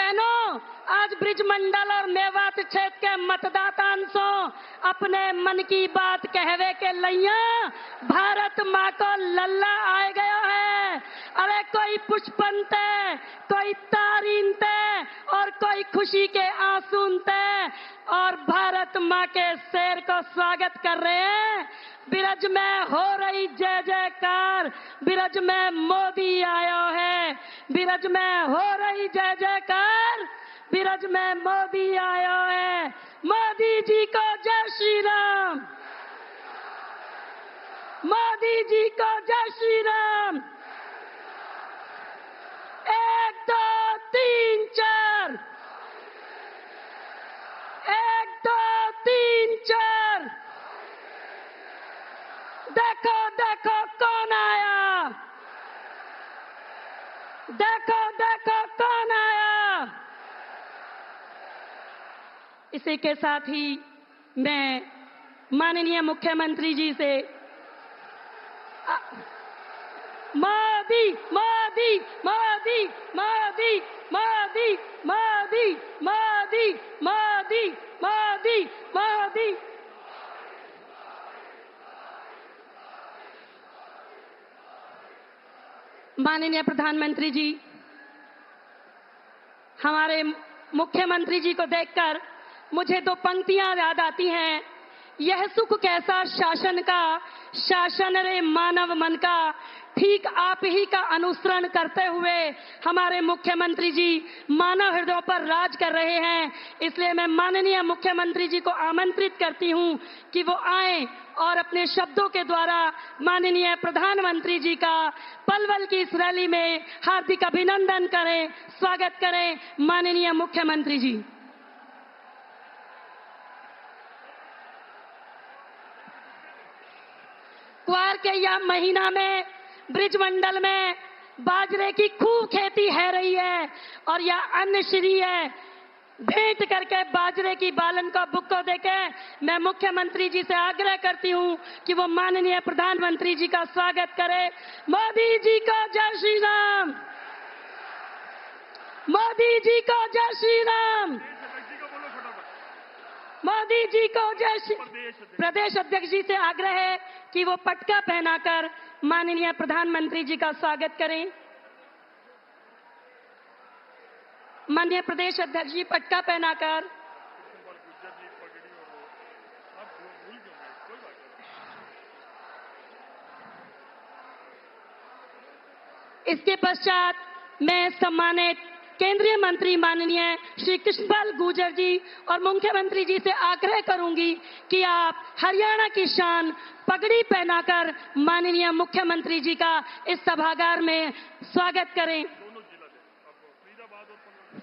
बहनों, आज ब्रिजमंडल और मेवात क्षेत्र के मतदातांशों अपने मन की बात कहवे के लैया भारत माँ को लल्ला आ गया है। अरे कोई पुष्पनते, कोई तारीनते और कोई खुशी के आंसूनते और भारत माँ के शेर को स्वागत कर रहे हैं। बिरज में हो रही जय जयकार, बिरज में मोदी आया है। बिरज में हो रही जय जयकार, बिरज में मोदी आया है। मोदी जी को जय श्री राम, मोदी जी को जय श्री राम। 1 2 3 4, 1 2 3 4। देखो देखो कौन आया, देखो देखो कौन आया। इसी के साथ ही मैं माननीय मुख्यमंत्री जी से मोदी मोदी मोदी मोदी मोदी मोदी मोदी मोदी मोदी मोदी माननीय प्रधानमंत्री जी, हमारे मुख्यमंत्री जी को देखकर मुझे 2 पंक्तियां याद आती हैं। यह सुख कैसा शासन का, शासन रे मानव मन का। ठीक आप ही का अनुसरण करते हुए हमारे मुख्यमंत्री जी मानव हृदयों पर राज कर रहे हैं। इसलिए मैं माननीय मुख्यमंत्री जी को आमंत्रित करती हूं कि वो आए और अपने शब्दों के द्वारा माननीय प्रधानमंत्री जी का पलवल की इस रैली में हार्दिक अभिनंदन करें, स्वागत करें। माननीय मुख्यमंत्री जी। क्वार के यह महीना में ब्रिजमंडल में बाजरे की खूब खेती है रही है और यह अन्न श्री है। भेंट करके बाजरे की बालन का बुक्को देके मैं मुख्यमंत्री जी से आग्रह करती हूं कि वो माननीय प्रधानमंत्री जी का स्वागत करें। मोदी जी को जय श्री राम, मोदी जी को जय श्री राम, मोदी जी को जय श्री। प्रदेश अध्यक्ष जी से आग्रह है कि वो पटका पहनाकर माननीय प्रधानमंत्री जी का स्वागत करें। माननीय प्रदेश अध्यक्ष जी पटका पहनाकर। इसके पश्चात मैं सम्मानित केंद्रीय मंत्री माननीय श्री कृष्णपाल गुर्जर जी और मुख्यमंत्री जी से आग्रह करूंगी कि आप हरियाणा की शान पगड़ी पहनाकर माननीय मुख्यमंत्री जी का इस सभागार में स्वागत करें।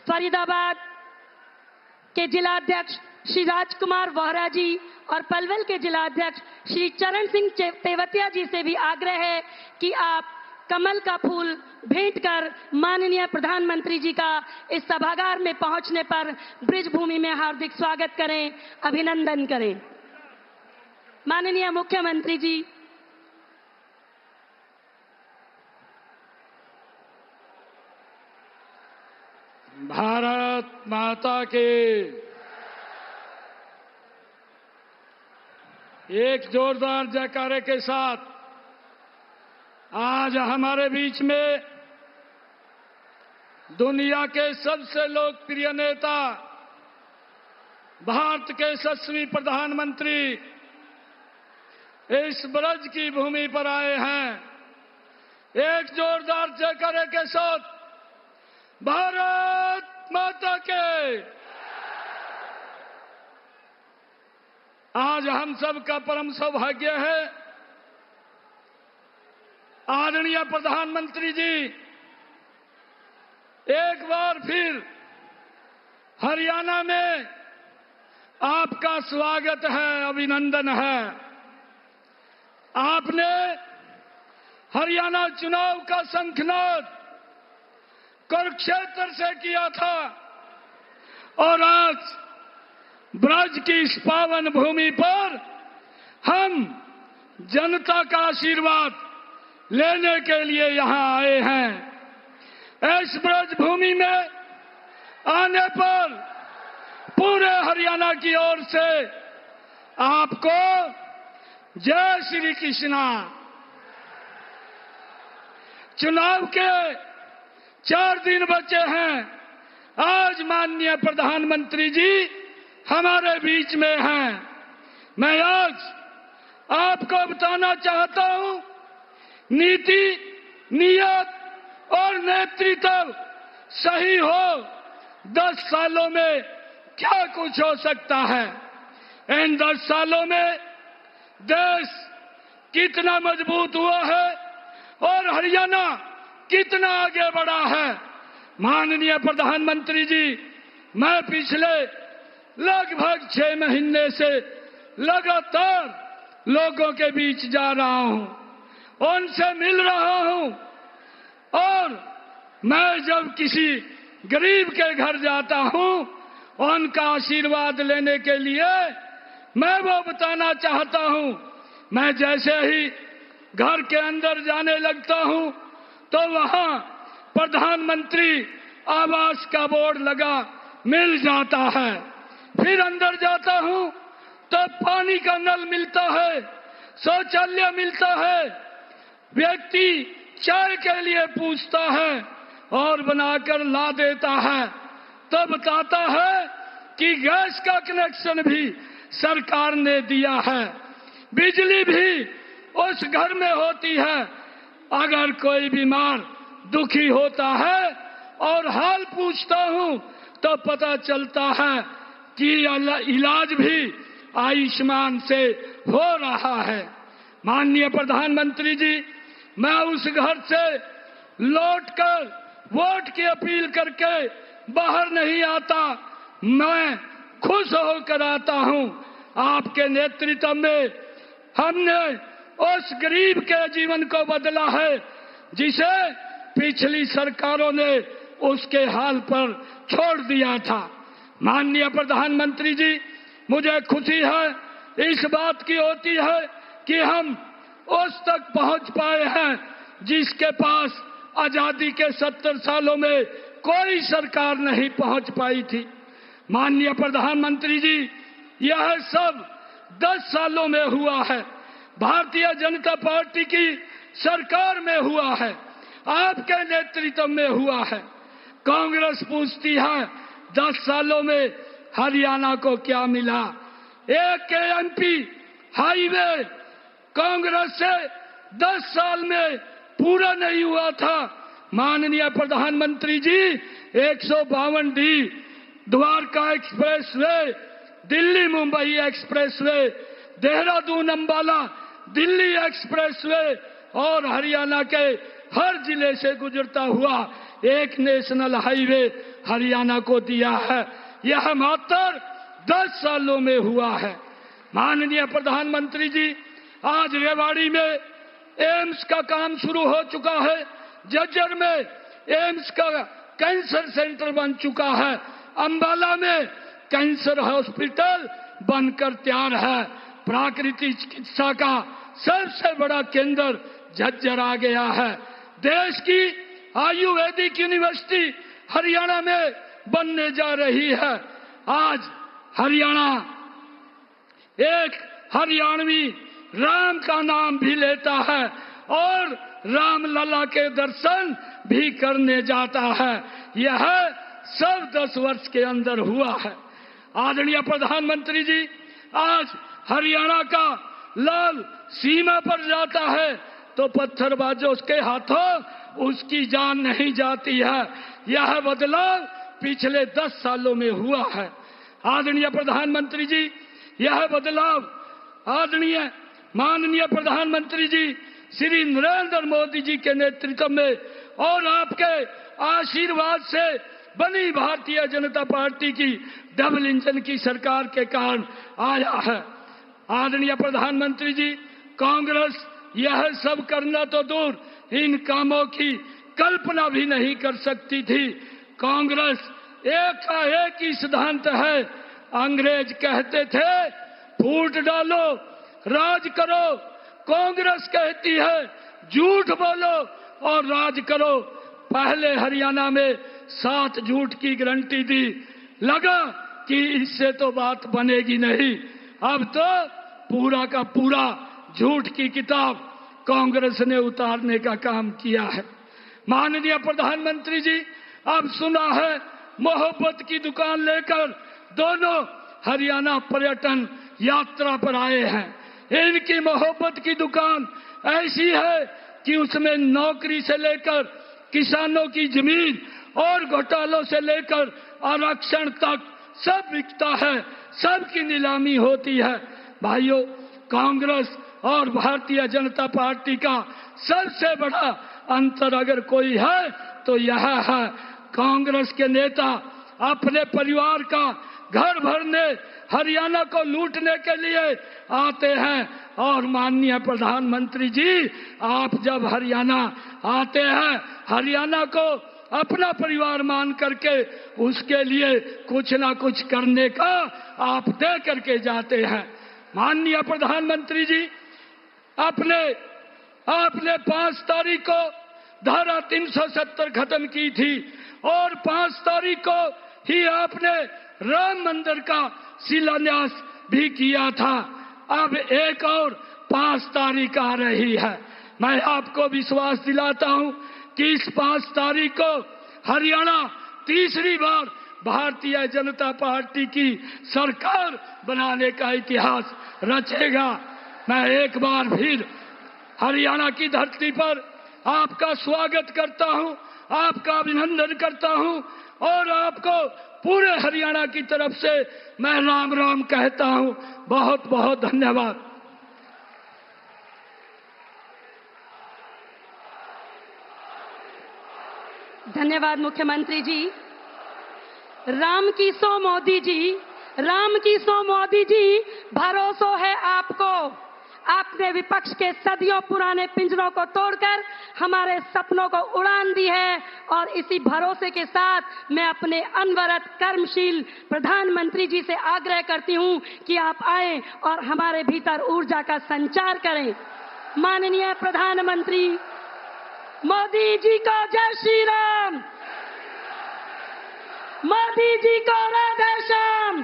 फरीदाबाद के जिलाध्यक्ष श्री राजकुमार वोहरा जी और पलवल के जिलाध्यक्ष श्री चरण सिंह तेवतिया जी से भी आग्रह है कि आप कमल का फूल भेंट कर माननीय प्रधानमंत्री जी का इस सभागार में पहुंचने पर ब्रिज भूमि में हार्दिक स्वागत करें, अभिनंदन करें। माननीय मुख्यमंत्री जी। भारत माता के। एक जोरदार जयकारे के साथ आज हमारे बीच में दुनिया के सबसे लोकप्रिय नेता, भारत के यशस्वी प्रधानमंत्री इस ब्रज की भूमि पर आए हैं। एक जोरदार जयकारे के साथ भारत माता के। आज हम सब का परम सौभाग्य है, आदरणीय प्रधानमंत्री जी एक बार फिर हरियाणा में आपका स्वागत है, अभिनंदन है। आपने हरियाणा चुनाव का शंखनाद कुरुक्षेत्र से किया था और आज ब्रज की इस पावन भूमि पर हम जनता का आशीर्वाद लेने के लिए यहां आए हैं। इस ब्रज भूमि में आने पर पूरे हरियाणा की ओर से आपको जय श्री कृष्णा। चुनाव के 4 दिन बचे हैं। आज माननीय प्रधानमंत्री जी हमारे बीच में हैं। मैं आज आपको बताना चाहता हूं, नीति, नियत और नेतृत्व सही हो 10 सालों में क्या कुछ हो सकता है। इन 10 सालों में देश कितना मजबूत हुआ है और हरियाणा कितना आगे बढ़ा है। माननीय प्रधानमंत्री जी, मैं पिछले लगभग 6 महीने से लगातार लोगों के बीच जा रहा हूं, उनसे मिल रहा हूं और मैं जब किसी गरीब के घर जाता हूं, उनका आशीर्वाद लेने के लिए मैं वो बताना चाहता हूं। मैं जैसे ही घर के अंदर जाने लगता हूं तो वहां प्रधानमंत्री आवास का बोर्ड लगा मिल जाता है। फिर अंदर जाता हूं तो पानी का नल मिलता है, शौचालय मिलता है। व्यक्ति चाय के लिए पूछता है और बनाकर ला देता है। तो बताता है कि गैस का कनेक्शन भी सरकार ने दिया है, बिजली भी उस घर में होती है। अगर कोई बीमार दुखी होता है और हाल पूछता हूं तो पता चलता है कि इलाज भी आयुष्मान से हो रहा है। माननीय प्रधानमंत्री जी, मैं उस घर से लौटकर वोट की अपील करके बाहर नहीं आता, मैं खुश होकर आता हूं। आपके नेतृत्व में हमने उस गरीब के जीवन को बदला है जिसे पिछली सरकारों ने उसके हाल पर छोड़ दिया था। माननीय प्रधानमंत्री जी, मुझे खुशी है इस बात की होती है कि हम उस तक पहुंच पाए हैं जिसके पास आजादी के 70 सालों में कोई सरकार नहीं पहुंच पाई थी। माननीय प्रधानमंत्री जी, यह सब 10 सालों में हुआ है। भारतीय जनता पार्टी की सरकार में हुआ है, आपके नेतृत्व में हुआ है। कांग्रेस पूछती है 10 सालों में हरियाणा को क्या मिला। एक एमपी हाईवे कांग्रेस से 10 साल में पूरा नहीं हुआ था। माननीय प्रधानमंत्री जी, 152 D Dwarka expressway, Delhi Mumbai expressway, Dehradun Ambala Delhi expressway और हरियाणा के हर जिले से गुजरता हुआ एक नेशनल हाईवे हरियाणा को दिया है। यह मात्र 10 सालों में हुआ है। माननीय प्रधानमंत्री जी, आज रेवाड़ी में एम्स का काम शुरू हो चुका है। जज्जर में एम्स का कैंसर सेंटर बन चुका है। अंबाला में कैंसर हॉस्पिटल बनकर तैयार है। प्राकृतिक चिकित्सा का सबसे बड़ा केंद्र झज्जर आ गया है। देश की आयुर्वेदिक यूनिवर्सिटी हरियाणा में बनने जा रही है। आज हरियाणा एक हरियाणवी राम का नाम भी लेता है और राम लला के दर्शन भी करने जाता है। यह सब 10 वर्ष के अंदर हुआ है। आदरणीय प्रधानमंत्री जी, आज हरियाणा का लाल सीमा पर जाता है तो पत्थरबाजों के हाथों उसकी जान नहीं जाती है। यह बदलाव पिछले 10 सालों में हुआ है। आदरणीय प्रधानमंत्री जी, यह बदलाव आदरणीय माननीय प्रधानमंत्री जी श्री नरेंद्र मोदी जी के नेतृत्व में और आपके आशीर्वाद से बनी भारतीय जनता पार्टी की डबल इंजन की सरकार के कारण आया है। आदरणीय प्रधानमंत्री जी, कांग्रेस यह सब करना तो दूर, इन कामों की कल्पना भी नहीं कर सकती थी। कांग्रेस एक का एक ही सिद्धांत है। अंग्रेज कहते थे फूट डालो, राज करो। कांग्रेस कहती है झूठ बोलो और राज करो। पहले हरियाणा में साथ झूठ की गारंटी दी, लगा कि इससे तो बात बनेगी नहीं। अब तो पूरा का पूरा झूठ की किताब कांग्रेस ने उतारने का काम किया है। माननीय प्रधानमंत्री जी, अब सुना है मोहब्बत की दुकान लेकर दोनों हरियाणा पर्यटन यात्रा पर आए हैं। इनकी मोहब्बत की दुकान ऐसी है कि उसमें नौकरी से लेकर किसानों की जमीन और घोटालों से लेकर आरक्षण तक सब बिकता है, सबकी नीलामी होती है। भाइयों, कांग्रेस और भारतीय जनता पार्टी का सबसे बड़ा अंतर अगर कोई है तो यह है, कांग्रेस के नेता अपने परिवार का घर भरने, हरियाणा को लूटने के लिए आते हैं। और माननीय प्रधानमंत्री जी, आप जब हरियाणा आते हैं, हरियाणा को अपना परिवार मान करके उसके लिए कुछ ना कुछ करने का आप दे करके जाते हैं। माननीय प्रधानमंत्री जी, आपने 5 तारीख को धारा 370 खत्म की थी और 5 तारीख को ही आपने राम मंदिर का शिलान्यास भी किया था। अब एक और 5 तारीख आ रही है। मैं आपको विश्वास दिलाता हूं कि इस 5 तारीख को हरियाणा तीसरी बार भारतीय जनता पार्टी की सरकार बनाने का इतिहास रचेगा। मैं एक बार फिर हरियाणा की धरती पर आपका स्वागत करता हूं, आपका अभिनंदन करता हूं और आपको पूरे हरियाणा की तरफ से मैं राम राम कहता हूं। बहुत बहुत धन्यवाद। धन्यवाद मुख्यमंत्री जी। राम की सो मोदी जी, राम की सो मोदी जी, भरोसा है आपको। आपने विपक्ष के सदियों पुराने पिंजरों को तोड़कर हमारे सपनों को उड़ान दी है और इसी भरोसे के साथ मैं अपने अनवरत कर्मशील प्रधानमंत्री जी से आग्रह करती हूं कि आप आए और हमारे भीतर ऊर्जा का संचार करें। माननीय प्रधानमंत्री मोदी जी को जय श्री राम, मोदी जी को राधे श्याम।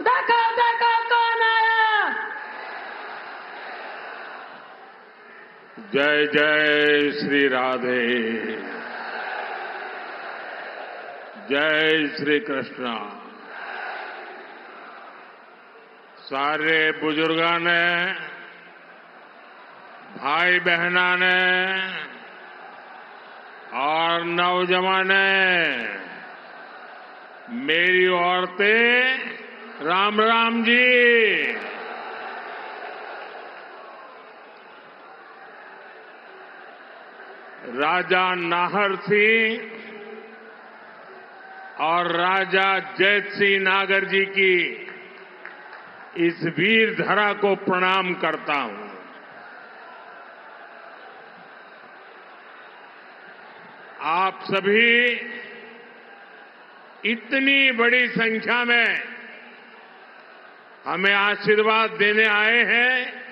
देखो देखो कौन आया। जय जय श्री राधे, जय श्री कृष्णा। सारे बुजुर्गों ने, भाई बहना ने और नौजवान ने मेरी ओर से राम राम जी। राजा नाहर सिंह और राजा जैत सिंह नागर जी की इस वीर धरा को प्रणाम करता हूं। आप सभी इतनी बड़ी संख्या में हमें आशीर्वाद देने आए हैं।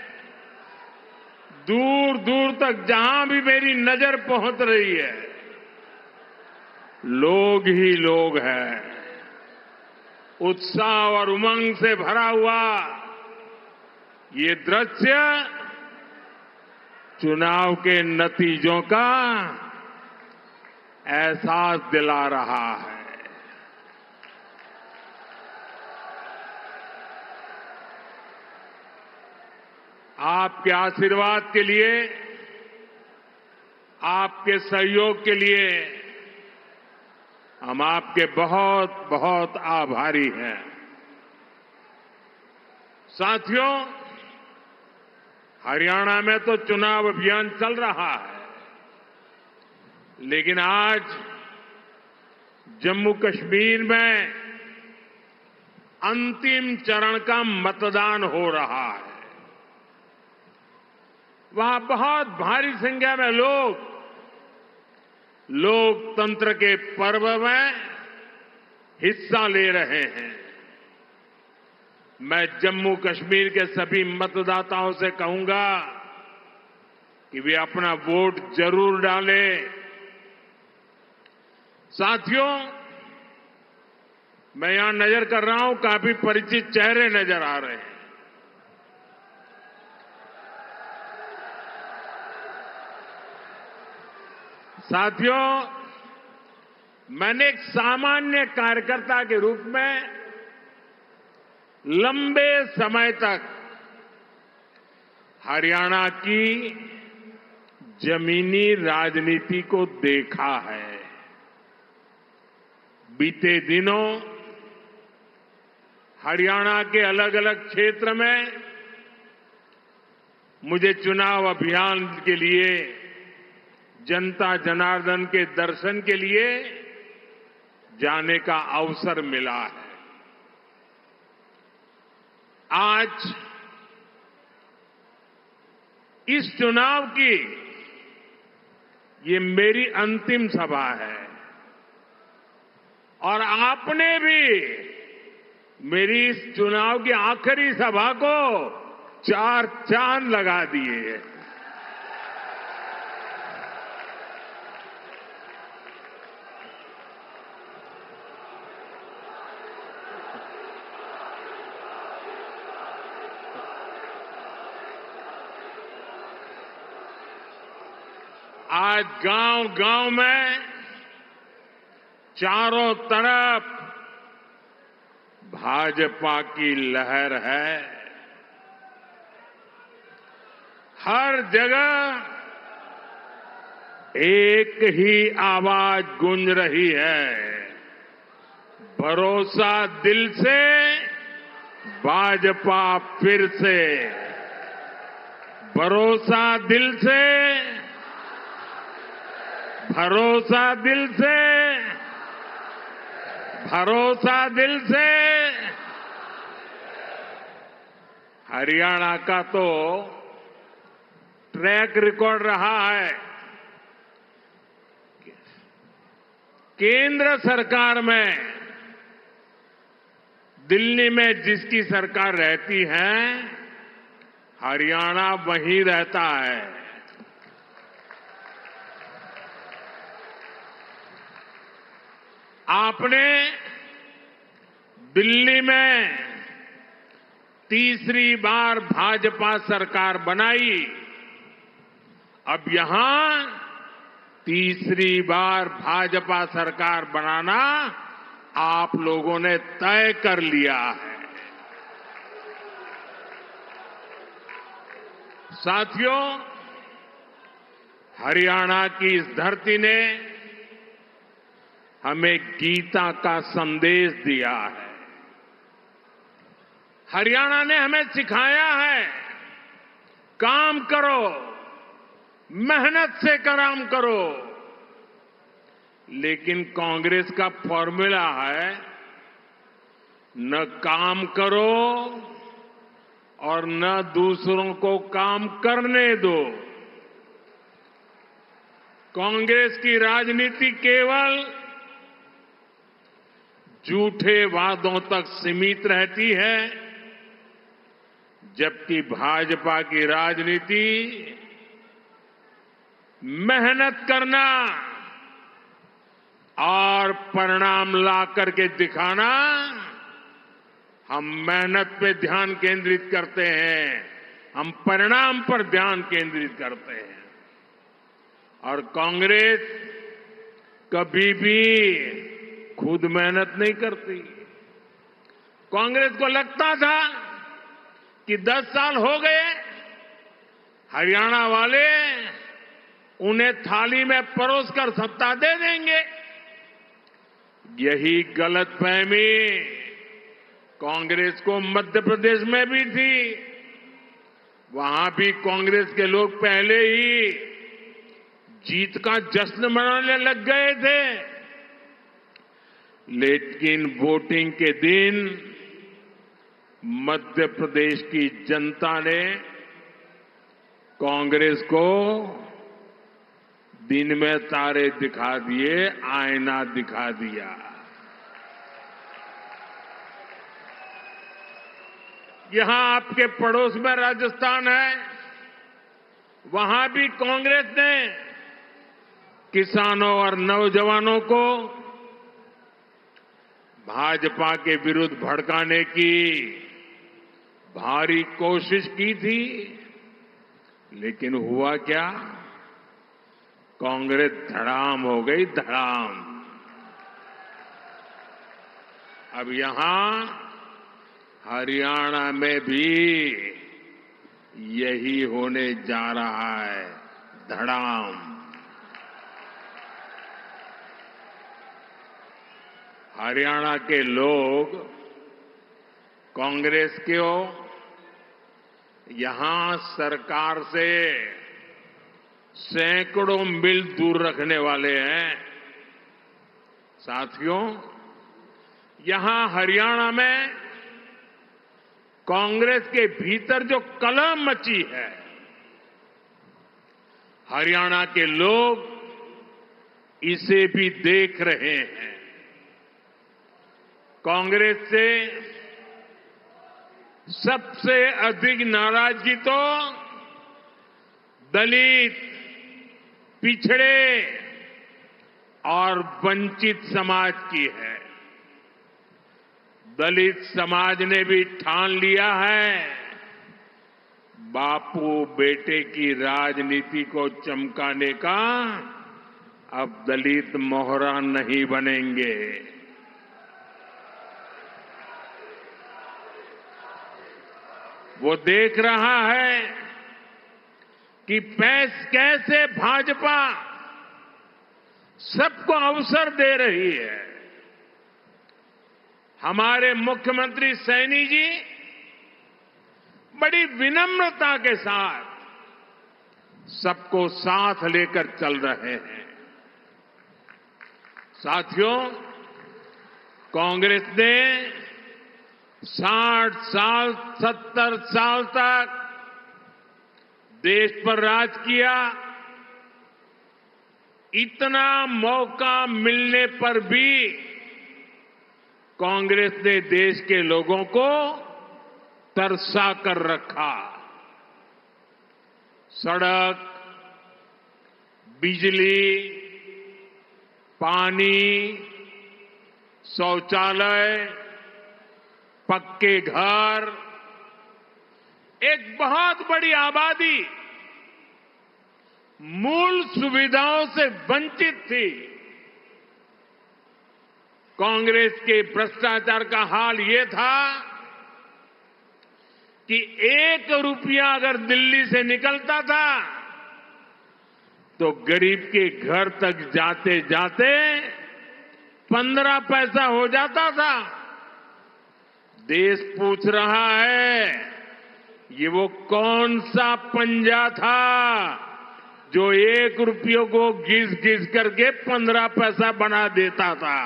दूर दूर तक जहां भी मेरी नजर पहुंच रही है, लोग ही लोग हैं। उत्साह और उमंग से भरा हुआ ये दृश्य चुनाव के नतीजों का एहसास दिला रहा है। आपके आशीर्वाद के लिए, आपके सहयोग के लिए हम आपके बहुत बहुत आभारी हैं। साथियों, हरियाणा में तो चुनाव अभियान चल रहा है, लेकिन आज जम्मू कश्मीर में अंतिम चरण का मतदान हो रहा है। वहां बहुत भारी संख्या में लोग लोकतंत्र के पर्व में हिस्सा ले रहे हैं। मैं जम्मू कश्मीर के सभी मतदाताओं से कहूंगा कि वे अपना वोट जरूर डालें। साथियों, मैं यहां नजर कर रहा हूं, काफी परिचित चेहरे नजर आ रहे हैं। साथियों, मैंने एक सामान्य कार्यकर्ता के रूप में लंबे समय तक हरियाणा की जमीनी राजनीति को देखा है। बीते दिनों हरियाणा के अलग अलग क्षेत्र में मुझे चुनाव अभियान के लिए, जनता जनार्दन के दर्शन के लिए जाने का अवसर मिला है। आज इस चुनाव की ये मेरी अंतिम सभा है और आपने भी मेरी इस चुनाव की आखिरी सभा को 4 चांद लगा दिए हैं। आज गांव-गांव में चारों तरफ भाजपा की लहर है। हर जगह एक ही आवाज गूंज रही है, भरोसा दिल से, भाजपा फिर से। भरोसा दिल से, भरोसा दिल से, भरोसा दिल से। हरियाणा का तो ट्रैक रिकॉर्ड रहा है। केंद्र सरकार में, दिल्ली में जिसकी सरकार रहती है, हरियाणा वहीं रहता है। आपने दिल्ली में तीसरी बार भाजपा सरकार बनाई, अब यहां तीसरी बार भाजपा सरकार बनाना आप लोगों ने तय कर लिया है। साथियों, हरियाणा की इस धरती ने हमें गीता का संदेश दिया है। हरियाणा ने हमें सिखाया है, काम करो, मेहनत से काम करो। लेकिन कांग्रेस का फॉर्मूला है, न काम करो और न दूसरों को काम करने दो। कांग्रेस की राजनीति केवल झूठे वादों तक सीमित रहती है, जबकि भाजपा की राजनीति मेहनत करना और परिणाम ला करके दिखाना। हम मेहनत पे ध्यान केंद्रित करते हैं, हम परिणाम पर ध्यान केंद्रित करते हैं। और कांग्रेस कभी भी खुद मेहनत नहीं करती। कांग्रेस को लगता था कि 10 साल हो गए, हरियाणा वाले उन्हें थाली में परोसकर सत्ता दे देंगे। यही गलतफहमी कांग्रेस को मध्य प्रदेश में भी थी। वहां भी कांग्रेस के लोग पहले ही जीत का जश्न मनाने लग गए थे, लेकिन वोटिंग के दिन मध्य प्रदेश की जनता ने कांग्रेस को दिन में तारे दिखा दिए, आईना दिखा दिया। यहां आपके पड़ोस में राजस्थान है, वहां भी कांग्रेस ने किसानों और नौजवानों को भाजपा के विरुद्ध भड़काने की भारी कोशिश की थी, लेकिन हुआ क्या? कांग्रेस धड़ाम हो गई, धड़ाम। अब यहां हरियाणा में भी यही होने जा रहा है, धड़ाम। हरियाणा के लोग कांग्रेस को यहां सरकार से सैकड़ों मील दूर रखने वाले हैं। साथियों, यहां हरियाणा में कांग्रेस के भीतर जो कलह मची है, हरियाणा के लोग इसे भी देख रहे हैं। कांग्रेस से सबसे अधिक नाराजगी तो दलित, पिछड़े और वंचित समाज की है। दलित समाज ने भी ठान लिया है, बापू बेटे की राजनीति को चमकाने का अब दलित मोहरा नहीं बनेंगे। वो देख रहा है कि कैसे भाजपा सबको अवसर दे रही है। हमारे मुख्यमंत्री सैनी जी बड़ी विनम्रता के साथ सबको साथ लेकर चल रहे हैं। साथियों, कांग्रेस ने 60 साल, 70 साल तक देश पर राज किया। इतना मौका मिलने पर भी कांग्रेस ने देश के लोगों को तरसा कर रखा। सड़क, बिजली, पानी, शौचालय, पक्के घर, एक बहुत बड़ी आबादी मूल सुविधाओं से वंचित थी। कांग्रेस के भ्रष्टाचार का हाल ये था कि 1 रुपया अगर दिल्ली से निकलता था तो गरीब के घर तक जाते जाते 15 पैसा हो जाता था। देश पूछ रहा है, ये वो कौन सा पंजा था जो 1 रुपये को घिस घिस करके 15 पैसा बना देता था।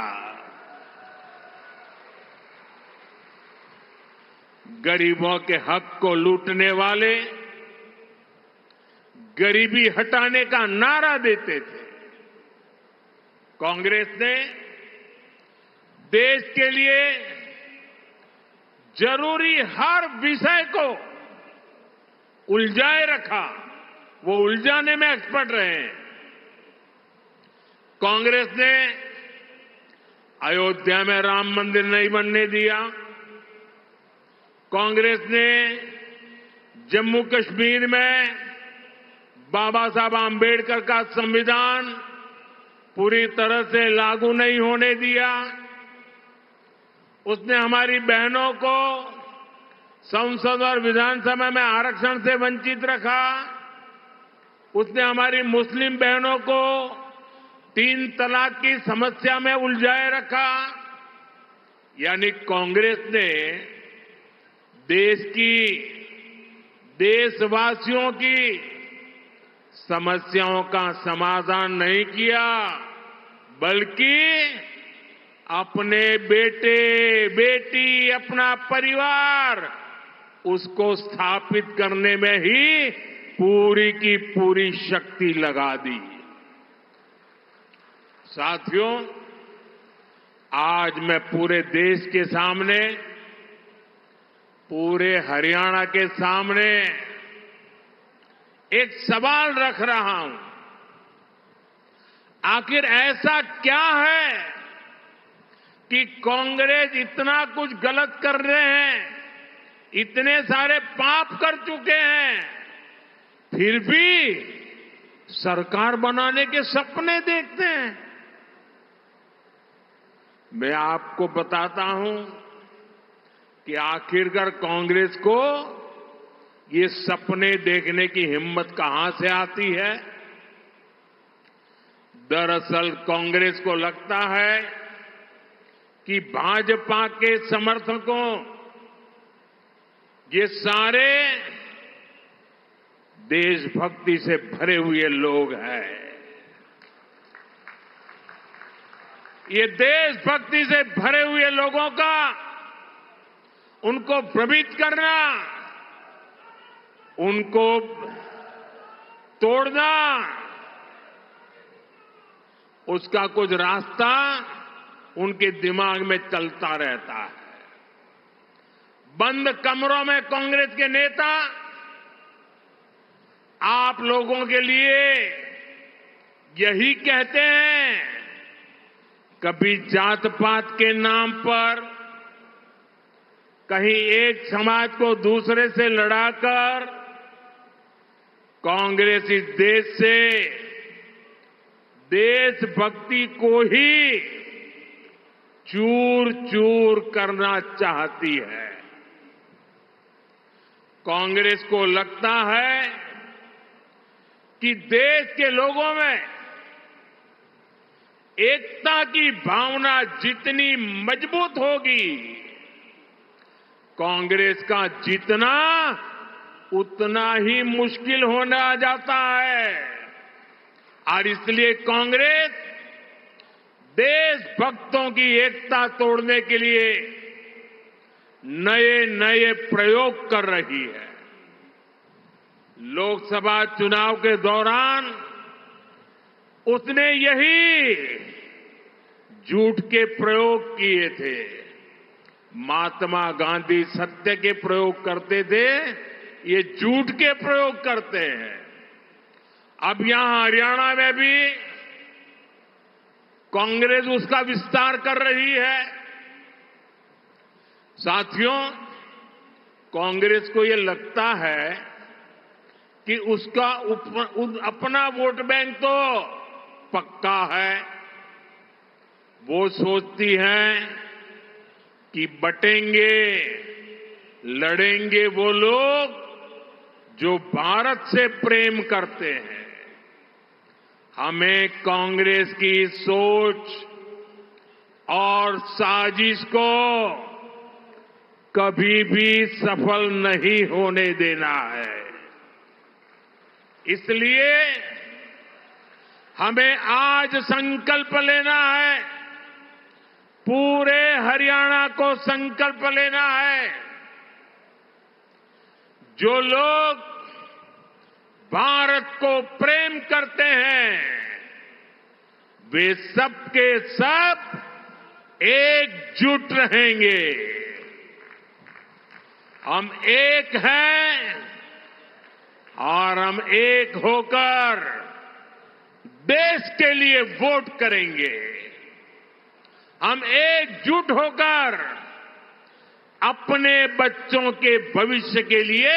गरीबों के हक को लूटने वाले गरीबी हटाने का नारा देते थे। कांग्रेस ने देश के लिए जरूरी हर विषय को उलझाए रखा। वो उलझाने में एक्सपर्ट रहे हैं। कांग्रेस ने अयोध्या में राम मंदिर नहीं बनने दिया। कांग्रेस ने जम्मू कश्मीर में बाबा साहब आंबेडकर का संविधान पूरी तरह से लागू नहीं होने दिया। उसने हमारी बहनों को संसद और विधानसभा में आरक्षण से वंचित रखा। उसने हमारी मुस्लिम बहनों को 3 तलाक की समस्या में उलझाए रखा। यानी कांग्रेस ने देश की, देशवासियों की समस्याओं का समाधान नहीं किया, बल्कि अपने बेटे, बेटी, अपना परिवार, उसको स्थापित करने में ही पूरी की पूरी शक्ति लगा दी। साथियों, आज मैं पूरे देश के सामने, पूरे हरियाणा के सामने एक सवाल रख रहा हूं। आखिर ऐसा क्या है कि कांग्रेस इतना कुछ गलत कर रहे हैं, इतने सारे पाप कर चुके हैं, फिर भी सरकार बनाने के सपने देखते हैं। मैं आपको बताता हूं कि आखिरकार कांग्रेस को ये सपने देखने की हिम्मत कहां से आती है। दरअसल कांग्रेस को लगता है कि भाजपा के समर्थकों ये सारे देशभक्ति से भरे हुए लोग हैं। ये देशभक्ति से भरे हुए लोगों का उनको भ्रमित करना, उनको तोड़ना, उसका कुछ रास्ता उनके दिमाग में चलता रहता है। बंद कमरों में कांग्रेस के नेता आप लोगों के लिए यही कहते हैं, कभी जात पात के नाम पर कहीं एक समाज को दूसरे से लड़ाकर कांग्रेस इस देश से देशभक्ति को ही चूर चूर करना चाहती है। कांग्रेस को लगता है कि देश के लोगों में एकता की भावना जितनी मजबूत होगी, कांग्रेस का जीतना उतना ही मुश्किल होना जाता है। और इसलिए कांग्रेस देशभक्तों की एकता तोड़ने के लिए नए नए प्रयोग कर रही है। लोकसभा चुनाव के दौरान उसने यही झूठ के प्रयोग किए थे। महात्मा गांधी सत्य के प्रयोग करते थे, ये झूठ के प्रयोग करते हैं। अब यहां हरियाणा में भी कांग्रेस उसका विस्तार कर रही है। साथियों, कांग्रेस को ये लगता है कि उसका अपना वोट बैंक तो पक्का है। वो सोचती है कि बटेंगे, लड़ेंगे वो लोग जो भारत से प्रेम करते हैं। हमें कांग्रेस की सोच और साजिश को कभी भी सफल नहीं होने देना है। इसलिए हमें आज संकल्प लेना है, पूरे हरियाणा को संकल्प लेना है। जो लोग भारत को प्रेम करते हैं, वे सब के सब एकजुट रहेंगे। हम एक हैं और हम एक होकर देश के लिए वोट करेंगे। हम एकजुट होकर अपने बच्चों के भविष्य के लिए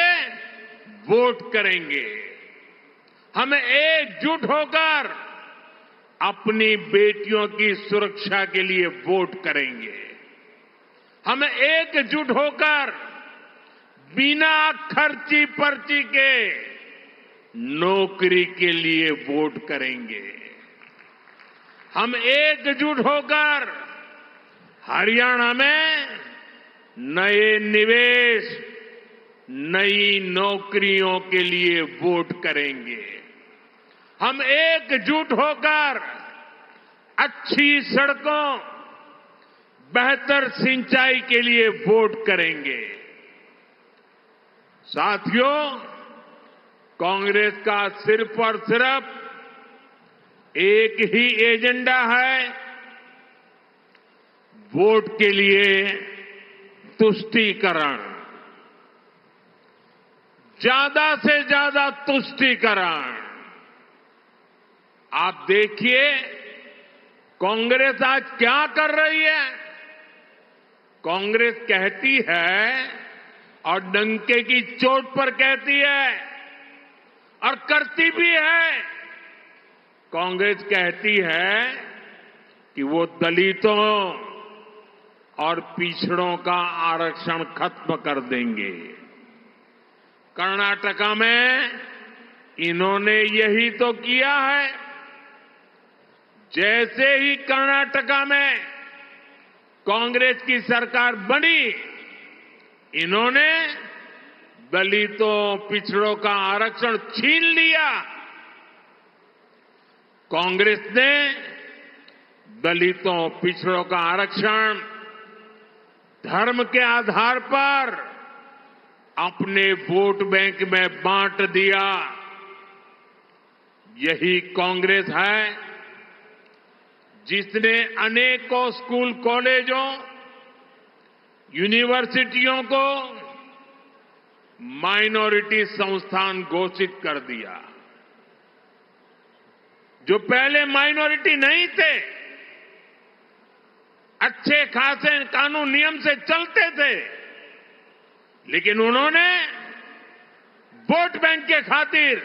वोट करेंगे। हम एकजुट होकर अपनी बेटियों की सुरक्षा के लिए वोट करेंगे। हम एकजुट होकर बिना खर्ची पर्ची के नौकरी के लिए वोट करेंगे। हम एकजुट होकर हरियाणा में नए निवेश, नई नौकरियों के लिए वोट करेंगे। हम एकजुट होकर अच्छी सड़कों, बेहतर सिंचाई के लिए वोट करेंगे। साथियों, कांग्रेस का सिर्फ और सिर्फ एक ही एजेंडा है, वोट के लिए तुष्टीकरण, ज्यादा से ज्यादा तुष्टीकरण। आप देखिए कांग्रेस आज क्या कर रही है। कांग्रेस कहती है और डंके की चोट पर कहती है और करती भी है। कांग्रेस कहती है कि वो दलितों और पिछड़ों का आरक्षण खत्म कर देंगे। कर्नाटका में इन्होंने यही तो किया है। जैसे ही कर्नाटका में कांग्रेस की सरकार बनी, इन्होंने दलितों पिछड़ों का आरक्षण छीन लिया। कांग्रेस ने दलितों पिछड़ों का आरक्षण धर्म के आधार पर अपने वोट बैंक में बांट दिया। यही कांग्रेस है जिसने अनेकों स्कूल कॉलेजों यूनिवर्सिटियों को माइनॉरिटी संस्थान घोषित कर दिया। जो पहले माइनॉरिटी नहीं थे, अच्छे खासे कानून नियम से चलते थे, लेकिन उन्होंने वोट बैंक के खातिर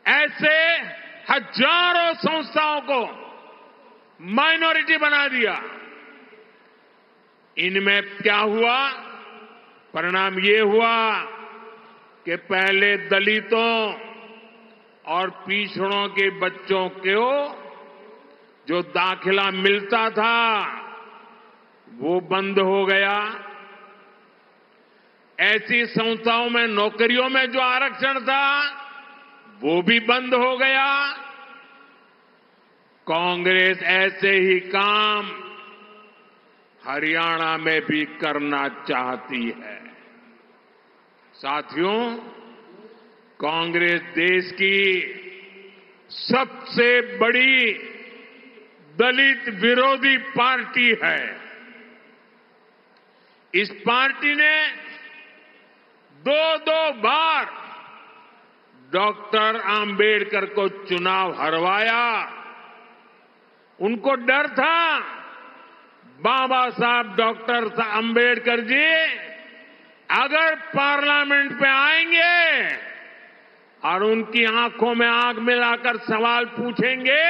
ऐसे हजारों संस्थाओं को माइनॉरिटी बना दिया। इनमें क्या हुआ? परिणाम ये हुआ कि पहले दलितों और पिछड़ों के बच्चों को जो दाखिला मिलता था वो बंद हो गया। ऐसी संस्थाओं में नौकरियों में जो आरक्षण था वो भी बंद हो गया। कांग्रेस ऐसे ही काम हरियाणा में भी करना चाहती है। साथियों, कांग्रेस देश की सबसे बड़ी दलित विरोधी पार्टी है। इस पार्टी ने दो बार डॉक्टर आंबेडकर को चुनाव हरवाया। उनको डर था बाबा साहब डॉक्टर आंबेडकर जी अगर पार्लियामेंट पे आएंगे और उनकी आंखों में आंख मिलाकर सवाल पूछेंगे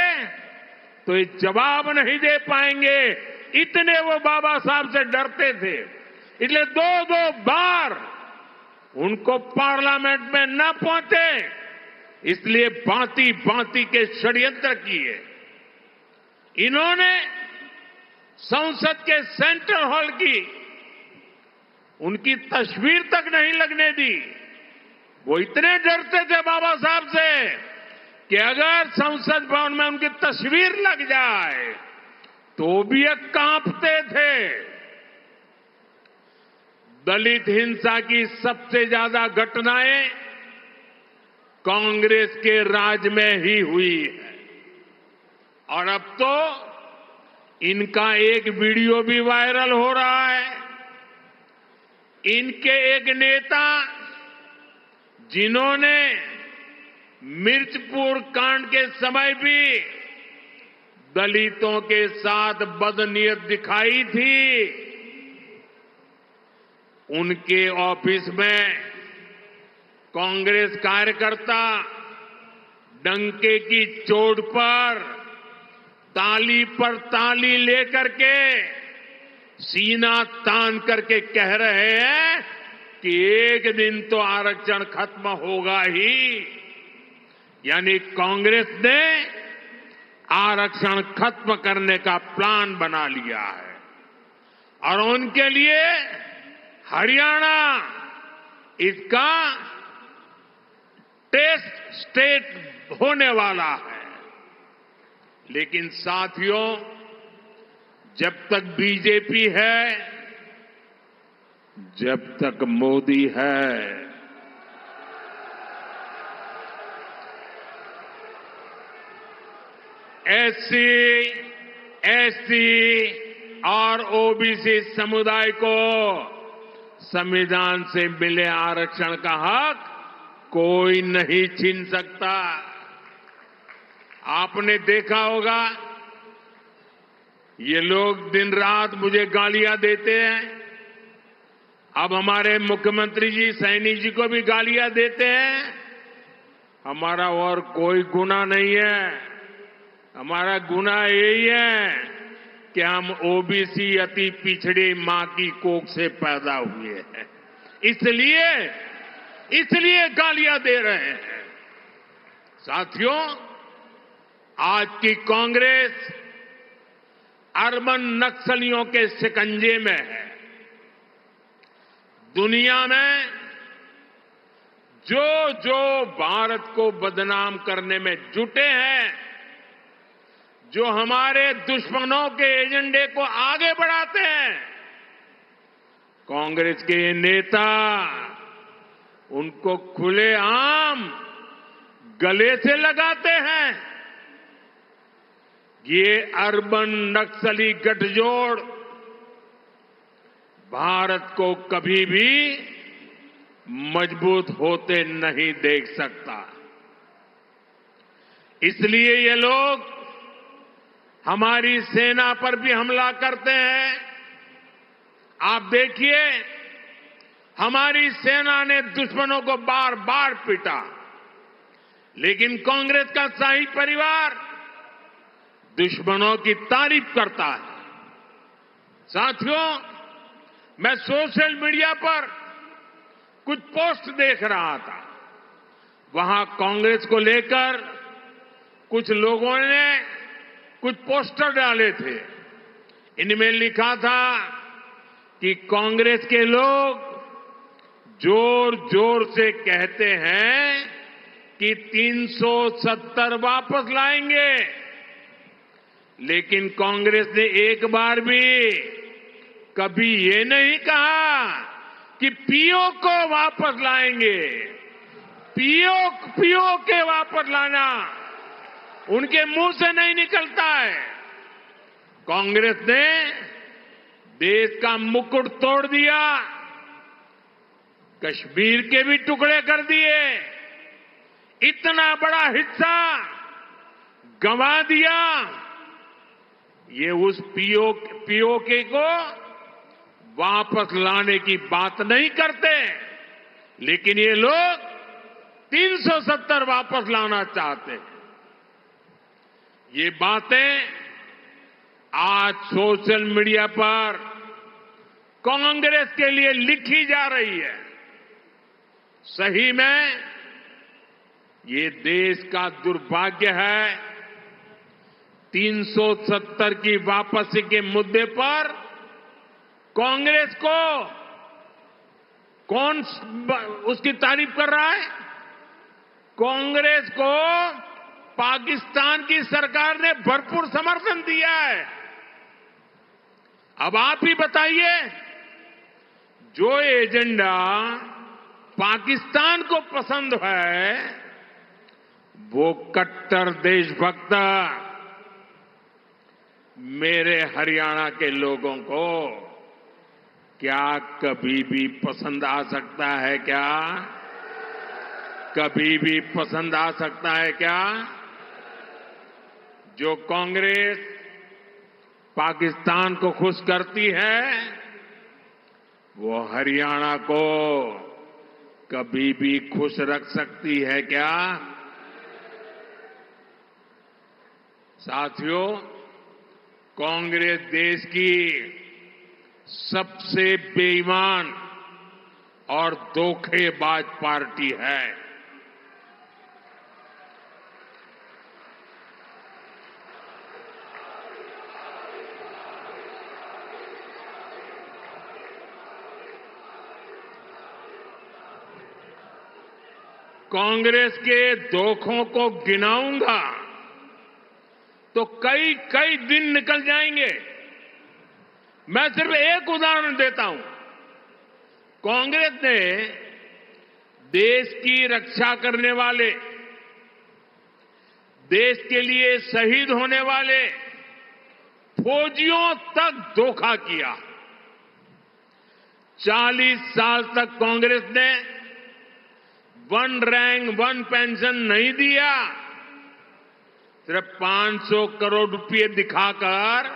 तो ये जवाब नहीं दे पाएंगे। इतने वो बाबा साहब से डरते थे, इसलिए दो बार उनको पार्लियामेंट में न पहुंचे, इसलिए भांति के षड्यंत्र किए। इन्होंने संसद के सेंट्रल हॉल की उनकी तस्वीर तक नहीं लगने दी। वो इतने डरते थे बाबा साहब से कि अगर संसद भवन में उनकी तस्वीर लग जाए तो भी ये कांपते थे। दलित हिंसा की सबसे ज्यादा घटनाएं कांग्रेस के राज में ही हुई है और अब तो इनका एक वीडियो भी वायरल हो रहा है। इनके एक नेता जिन्होंने मिर्चपुर कांड के समय भी दलितों के साथ बदनीयत दिखाई थी, उनके ऑफिस में कांग्रेस कार्यकर्ता डंके की चोट पर ताली लेकर के सीना तान करके कह रहे हैं कि एक दिन तो आरक्षण खत्म होगा ही। यानी कांग्रेस ने आरक्षण खत्म करने का प्लान बना लिया है और उनके लिए हरियाणा इसका टेस्ट स्टेट होने वाला है। लेकिन साथियों, जब तक बीजेपी है, जब तक मोदी है, एससी और ओबीसी समुदाय को संविधान से मिले आरक्षण का हक कोई नहीं छीन सकता। आपने देखा होगा ये लोग दिन रात मुझे गालियां देते हैं। अब हमारे मुख्यमंत्री जी सैनी जी को भी गालियां देते हैं। हमारा और कोई गुनाह नहीं है। हमारा गुनाह यही है कि हम ओबीसी अति पिछड़ी मां की कोख से पैदा हुए हैं, इसलिए गालियां दे रहे हैं। साथियों, आज की कांग्रेस अर्बन नक्सलियों के शिकंजे में है। दुनिया में जो जो भारत को बदनाम करने में जुटे हैं, जो हमारे दुश्मनों के एजेंडे को आगे बढ़ाते हैं, कांग्रेस के नेता उनको खुलेआम गले से लगाते हैं। ये अर्बन नक्सली गठजोड़ भारत को कभी भी मजबूत होते नहीं देख सकता। इसलिए ये लोग हमारी सेना पर भी हमला करते हैं। आप देखिए, हमारी सेना ने दुश्मनों को बार बार पीटा, लेकिन कांग्रेस का शाही परिवार दुश्मनों की तारीफ करता है। साथियों, मैं सोशल मीडिया पर कुछ पोस्ट देख रहा था। वहां कांग्रेस को लेकर कुछ लोगों ने कुछ पोस्टर डाले थे। इनमें लिखा था कि कांग्रेस के लोग जोर जोर से कहते हैं कि 370 वापस लाएंगे, लेकिन कांग्रेस ने एक बार भी कभी ये नहीं कहा कि पीओ को वापस लाएंगे। पीओ के वापस लाना उनके मुंह से नहीं निकलता है। कांग्रेस ने देश का मुकुट तोड़ दिया, कश्मीर के भी टुकड़े कर दिए, इतना बड़ा हिस्सा गंवा दिया। ये उस पीओके को वापस लाने की बात नहीं करते, लेकिन ये लोग 370 वापस लाना चाहते हैं। ये बातें आज सोशल मीडिया पर कांग्रेस के लिए लिखी जा रही है। सही में ये देश का दुर्भाग्य है। 370 की वापसी के मुद्दे पर कांग्रेस को कौन उसकी तारीफ कर रहा है? कांग्रेस को पाकिस्तान की सरकार ने भरपूर समर्थन दिया है। अब आप ही बताइए, जो एजेंडा पाकिस्तान को पसंद है, वो कट्टर देशभक्त मेरे हरियाणा के लोगों को क्या कभी भी पसंद आ सकता है? क्या कभी भी पसंद आ सकता है क्या? जो कांग्रेस पाकिस्तान को खुश करती है, वो हरियाणा को कभी भी खुश रख सकती है क्या? साथियों, कांग्रेस देश की सबसे बेईमान और धोखेबाज पार्टी है। कांग्रेस के धोखों को गिनाऊंगा तो कई कई दिन निकल जाएंगे। मैं सिर्फ एक उदाहरण देता हूं। कांग्रेस ने देश की रक्षा करने वाले, देश के लिए शहीद होने वाले फौजियों तक धोखा किया। 40 साल तक कांग्रेस ने वन रैंक वन पेंशन नहीं दिया। सिर्फ 500 करोड़ रुपए दिखाकर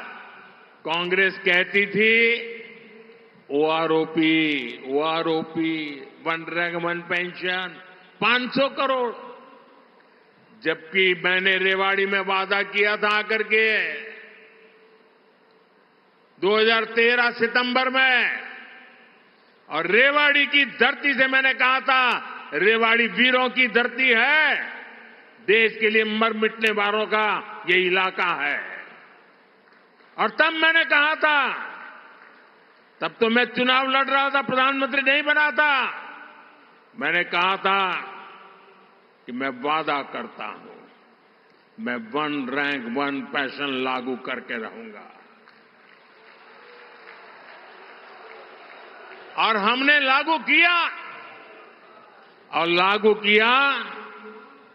कांग्रेस कहती थी OROP, OROP, one rank one pension, 500 crore. जबकि मैंने रेवाड़ी में वादा किया था आकर के 2013 सितंबर में, और रेवाड़ी की धरती से मैंने कहा था, रेवाड़ी वीरों की धरती है, देश के लिए मर मिटने वालों का ये इलाका है। और तब मैंने कहा था, तब तो मैं चुनाव लड़ रहा था, प्रधानमंत्री नहीं बना था, मैंने कहा था कि मैं वादा करता हूं, मैं वन रैंक वन पेंशन लागू करके रहूंगा। और हमने लागू किया, और लागू किया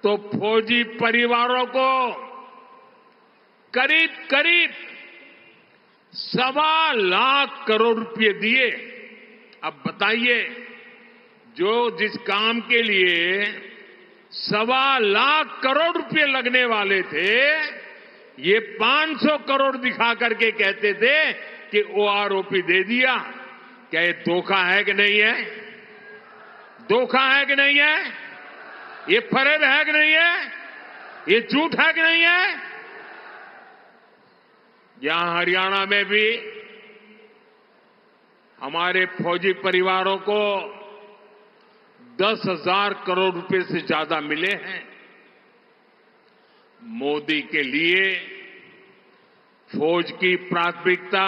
तो फौजी परिवारों को करीब करीब 1.25 लाख करोड़ रुपए दिए। अब बताइए, जो जिस काम के लिए 1.25 लाख करोड़ रुपए लगने वाले थे, ये 500 करोड़ दिखा करके कहते थे कि ओआरओपी दे दिया। क्या ये धोखा है कि नहीं है? धोखा है कि नहीं है? ये फरेब है कि नहीं है? ये झूठ है कि नहीं है? यहां हरियाणा में भी हमारे फौजी परिवारों को 10,000 करोड़ रुपए से ज्यादा मिले हैं। मोदी के लिए फौज की प्राथमिकता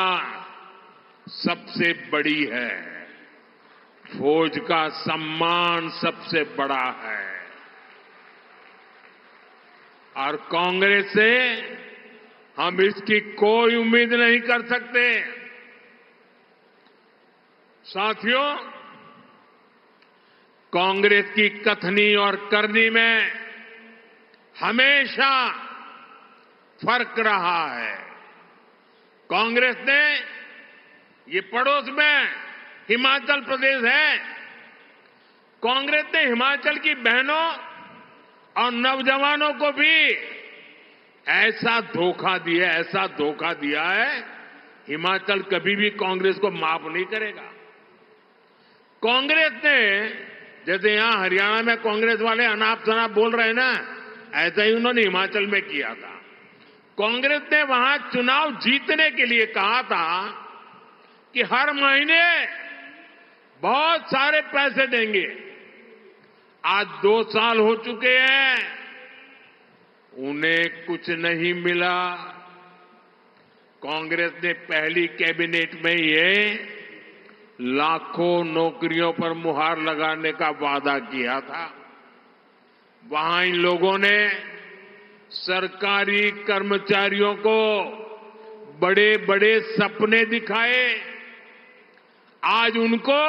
सबसे बड़ी है, फौज का सम्मान सबसे बड़ा है। और कांग्रेस से हम इसकी कोई उम्मीद नहीं कर सकते। साथियों, कांग्रेस की कथनी और करनी में हमेशा फर्क रहा है। कांग्रेस ने, ये पड़ोस में हिमाचल प्रदेश है, कांग्रेस ने हिमाचल की बहनों और नौजवानों को भी ऐसा धोखा दिया है, हिमाचल कभी भी कांग्रेस को माफ नहीं करेगा। कांग्रेस ने, जैसे यहां हरियाणा में कांग्रेस वाले अनाप शनाप बोल रहे हैं ना, ऐसा ही उन्होंने हिमाचल में किया था। कांग्रेस ने वहां चुनाव जीतने के लिए कहा था कि हर महीने बहुत सारे पैसे देंगे। आज 2 साल हो चुके हैं, उन्हें कुछ नहीं मिला। कांग्रेस ने पहली कैबिनेट में ये लाखों नौकरियों पर मुहर लगाने का वादा किया था। वहां इन लोगों ने सरकारी कर्मचारियों को बड़े बड़े सपने दिखाए। आज उनको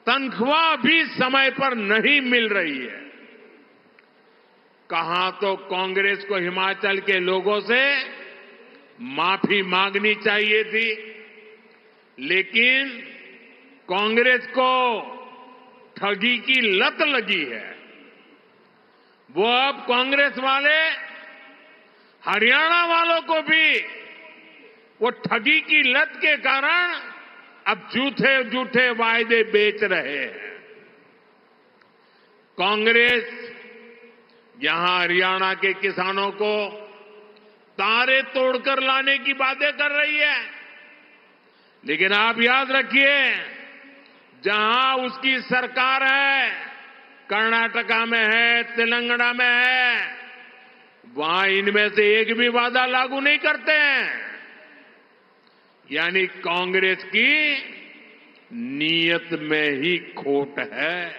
तनख्वाह भी समय पर नहीं मिल रही है। कहां तो कांग्रेस को हिमाचल के लोगों से माफी मांगनी चाहिए थी, लेकिन कांग्रेस को ठगी की लत लगी है। वो अब कांग्रेस वाले हरियाणा वालों को भी वो ठगी की लत के कारण अब झूठे झूठे वायदे बेच रहे हैं। कांग्रेस यहां हरियाणा के किसानों को तारे तोड़कर लाने की बातें कर रही है, लेकिन आप याद रखिए, जहां उसकी सरकार है, कर्नाटका में है, तेलंगाना में है, वहां इनमें से एक भी वादा लागू नहीं करते हैं। यानी कांग्रेस की नीयत में ही खोट है।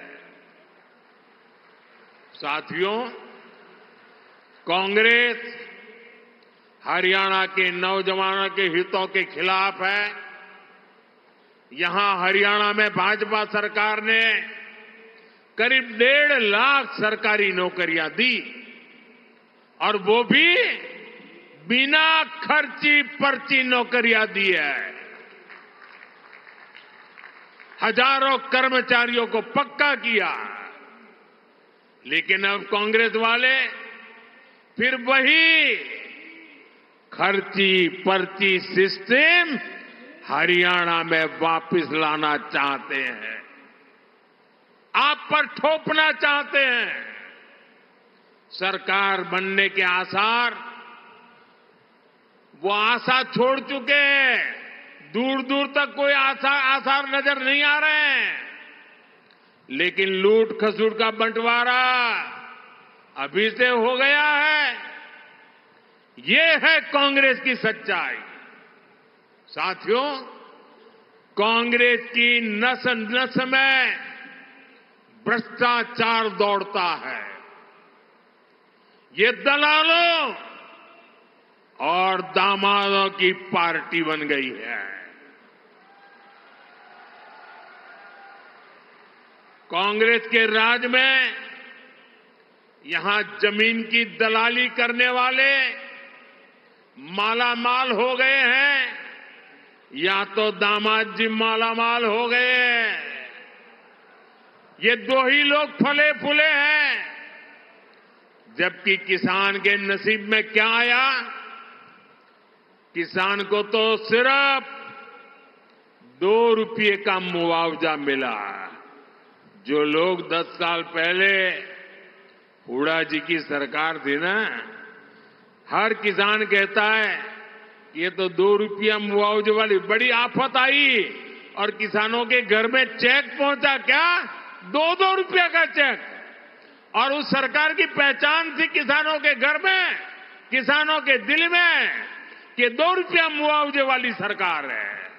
साथियों, कांग्रेस हरियाणा के नौजवानों के हितों के खिलाफ है। यहां हरियाणा में भाजपा सरकार ने करीब 1.5 लाख सरकारी नौकरियां दी, और वो भी बिना खर्ची पर्ची नौकरियां दी है। हजारों कर्मचारियों को पक्का किया। लेकिन अब कांग्रेस वाले फिर वही खर्ची पर्ची सिस्टम हरियाणा में वापस लाना चाहते हैं, आप पर थोपना चाहते हैं। सरकार बनने के आसार, वो आशा छोड़ चुके हैं, दूर दूर तक कोई आसार नजर नहीं आ रहे हैं। लेकिन लूट खसूट का बंटवारा अभी से हो गया है। ये है कांग्रेस की सच्चाई। साथियों, कांग्रेस की नस नस में भ्रष्टाचार दौड़ता है। ये दलालों और दामादों की पार्टी बन गई है। कांग्रेस के राज में यहां जमीन की दलाली करने वाले मालामाल हो गए हैं, या तो दामाद जी मालामाल हो गए हैं। ये दो ही लोग फले फूले हैं। जबकि किसान के नसीब में क्या आया? किसान को तो सिर्फ 2 रुपये का मुआवजा मिला। जो लोग 10 साल पहले हुड्डा जी की सरकार थी ना, हर किसान कहता है ये तो 2 रुपया मुआवजे वाली बड़ी आफत आई, और किसानों के घर में चेक पहुंचा क्या? 2-2 रुपया का चेक। और उस सरकार की पहचान थी किसानों के घर में, किसानों के दिल में, कि 2 रुपया मुआवजे वाली सरकार है।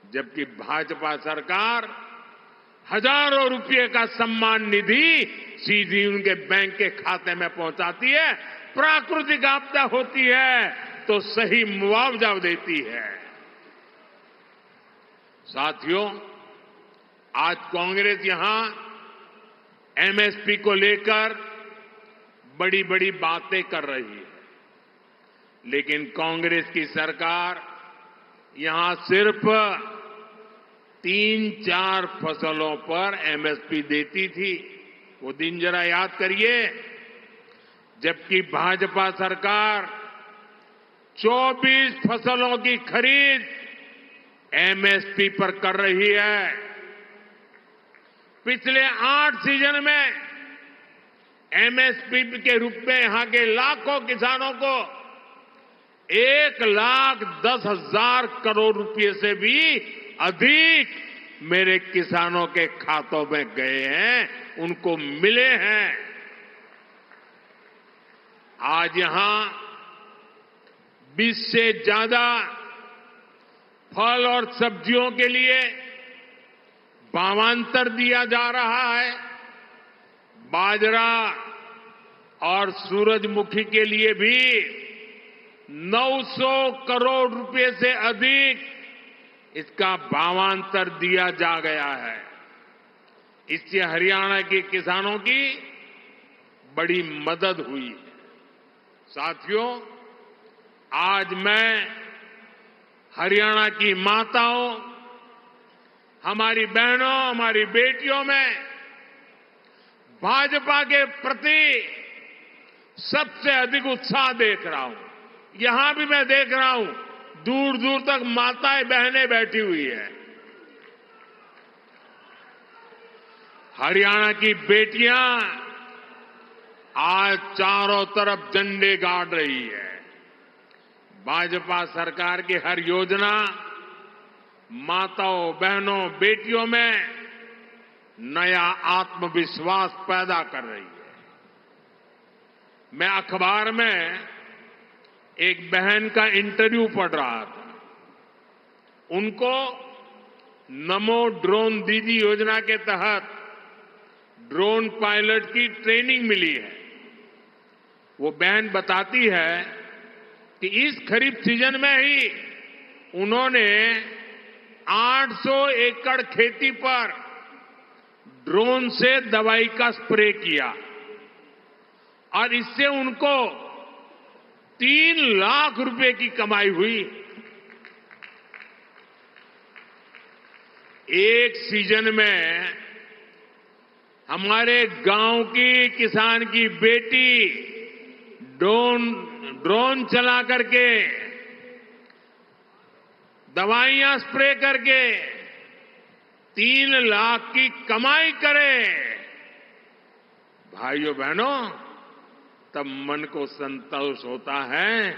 जबकि भाजपा सरकार हजारों रुपये का सम्मान निधि सीधी उनके बैंक के खाते में पहुंचाती है। प्राकृतिक आपदा होती है तो सही मुआवजा देती है। साथियों, आज कांग्रेस यहां एमएसपी को लेकर बड़ी बड़ी बातें कर रही है, लेकिन कांग्रेस की सरकार यहां सिर्फ 3-4 फसलों पर एमएसपी देती थी। वो दिन जरा याद करिए। जबकि भाजपा सरकार 24 फसलों की खरीद एमएसपी पर कर रही है। पिछले 8 सीजन में एमएसपी के रूप में यहां के लाखों किसानों को 1,10,000 करोड़ रुपए से भी अधिक मेरे किसानों के खातों में गए हैं, उनको मिले हैं। आज यहां 20 से ज्यादा फल और सब्जियों के लिए भावांतर दिया जा रहा है। बाजरा और सूरजमुखी के लिए भी 900 करोड़ रुपए से अधिक इसका भावांतर दिया जा गया है। इससे हरियाणा के किसानों की बड़ी मदद हुई है। साथियों, आज मैं हरियाणा की माताओं, हमारी बहनों, हमारी बेटियों में भाजपा के प्रति सबसे अधिक उत्साह देख रहा हूं। यहां भी मैं देख रहा हूं, दूर दूर तक माताएं बहनें बैठी हुई है। हरियाणा की बेटियां आज चारों तरफ झंडे गाड़ रही है। भाजपा सरकार की हर योजना माताओं, बहनों, बेटियों में नया आत्मविश्वास पैदा कर रही है। मैं अखबार में एक बहन का इंटरव्यू पढ़ रहा था। उनको नमो ड्रोन दीदी योजना के तहत ड्रोन पायलट की ट्रेनिंग मिली है। वो बहन बताती है कि इस खरीफ सीजन में ही उन्होंने 800 एकड़ खेती पर ड्रोन से दवाई का स्प्रे किया, और इससे उनको 3 लाख रुपए की कमाई हुई। एक सीजन में हमारे गांव की किसान की बेटी ड्रोन चला करके, दवाइयां स्प्रे करके 3 लाख की कमाई करे, भाइयों बहनों, तब मन को संतोष होता है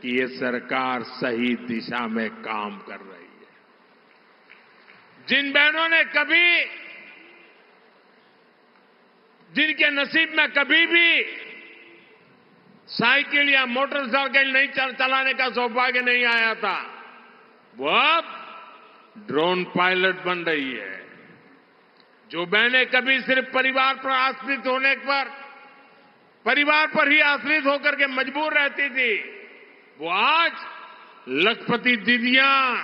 कि ये सरकार सही दिशा में काम कर रही है। जिन बहनों ने कभी, जिनके नसीब में कभी भी साइकिल या मोटरसाइकिल नहीं चलाने का सौभाग्य नहीं आया था, वो अब ड्रोन पायलट बन रही है। जो बहनें कभी सिर्फ परिवार पर आश्रित होने पर, परिवार पर ही आश्रित होकर के मजबूर रहती थी, वो आज लखपति दीदियां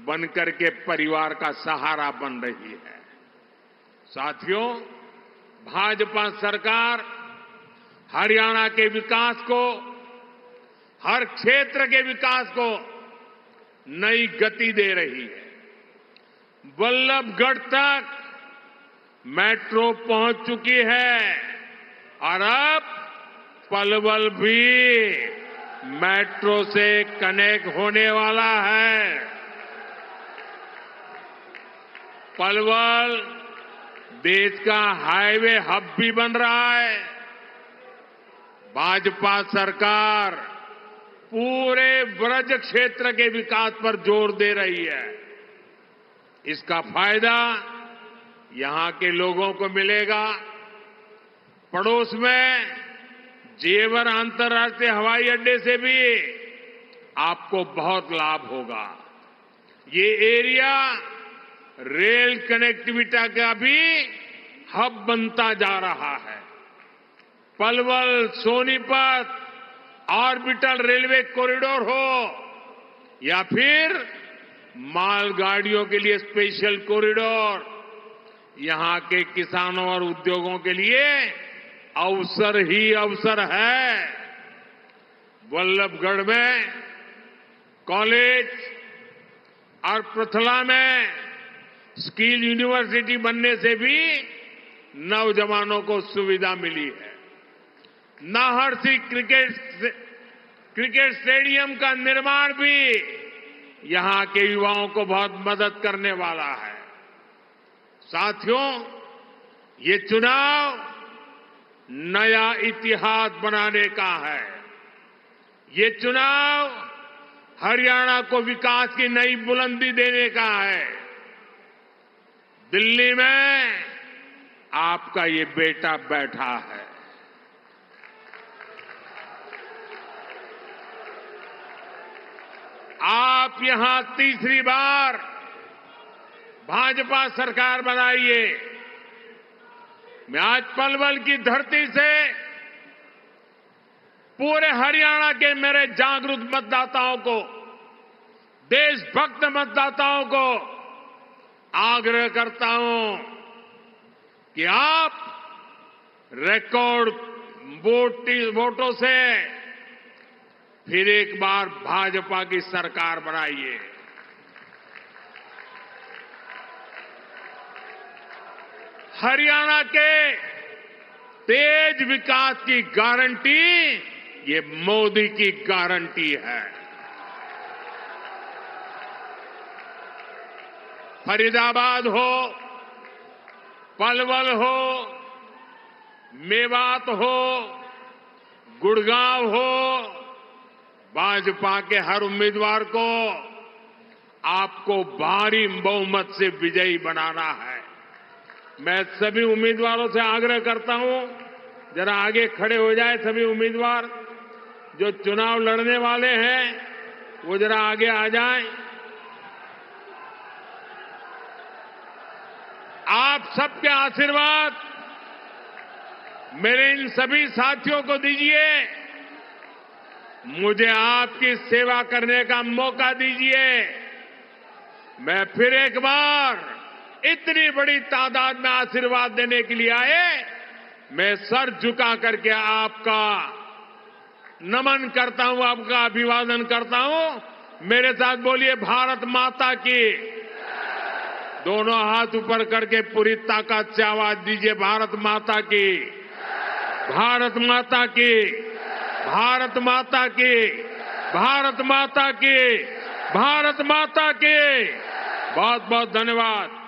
बनकर के परिवार का सहारा बन रही है। साथियों, भाजपा सरकार हरियाणा के विकास को, हर क्षेत्र के विकास को नई गति दे रही है। बल्लभगढ़ तक मेट्रो पहुंच चुकी है और अब पलवल भी मेट्रो से कनेक्ट होने वाला है। पलवल देश का हाईवे हब भी बन रहा है। भाजपा सरकार पूरे ब्रज क्षेत्र के विकास पर जोर दे रही है। इसका फायदा यहां के लोगों को मिलेगा। पड़ोस में जेवर अंतर्राष्ट्रीय हवाई अड्डे से भी आपको बहुत लाभ होगा। ये एरिया रेल कनेक्टिविटी का भी हब बनता जा रहा है। Palwal Sonipat orbital railway corridor हो या फिर मालगाड़ियों के लिए स्पेशल कॉरिडोर, यहां के किसानों और उद्योगों के लिए अवसर ही अवसर है। वल्लभगढ़ में कॉलेज और पृथला में स्किल यूनिवर्सिटी बनने से भी नौजवानों को सुविधा मिली है। नाहरसी क्रिकेट स्टेडियम का निर्माण भी यहां के युवाओं को बहुत मदद करने वाला है। साथियों, ये चुनाव नया इतिहास बनाने का है। ये चुनाव हरियाणा को विकास की नई बुलंदी देने का है। दिल्ली में आपका ये बेटा बैठा है। आप यहां तीसरी बार भाजपा सरकार बनाइए। मैं आज पलवल की धरती से पूरे हरियाणा के मेरे जागरूक मतदाताओं को, देशभक्त मतदाताओं को आग्रह करता हूं कि आप रिकॉर्ड वोटों से फिर एक बार भाजपा की सरकार बनाइए। हरियाणा के तेज विकास की गारंटी ये मोदी की गारंटी है। फरीदाबाद हो, पलवल हो, मेवात हो, गुड़गांव हो, भाजपा के हर उम्मीदवार को आपको भारी बहुमत से विजयी बनाना है। मैं सभी उम्मीदवारों से आग्रह करता हूं, जरा आगे खड़े हो जाए सभी उम्मीदवार जो चुनाव लड़ने वाले हैं, वो जरा आगे आ जाएं। आप सबके आशीर्वाद मेरे इन सभी साथियों को दीजिए। मुझे आपकी सेवा करने का मौका दीजिए। मैं फिर एक बार इतनी बड़ी तादाद में आशीर्वाद देने के लिए आए, मैं सर झुका करके आपका नमन करता हूं, आपका अभिवादन करता हूं। मेरे साथ बोलिए भारत माता की। दोनों हाथ ऊपर करके पूरी ताकत से आवाज दीजिए, भारत माता की, भारत माता की। भारत माता की, भारत माता की, भारत माता की। बहुत बहुत धन्यवाद।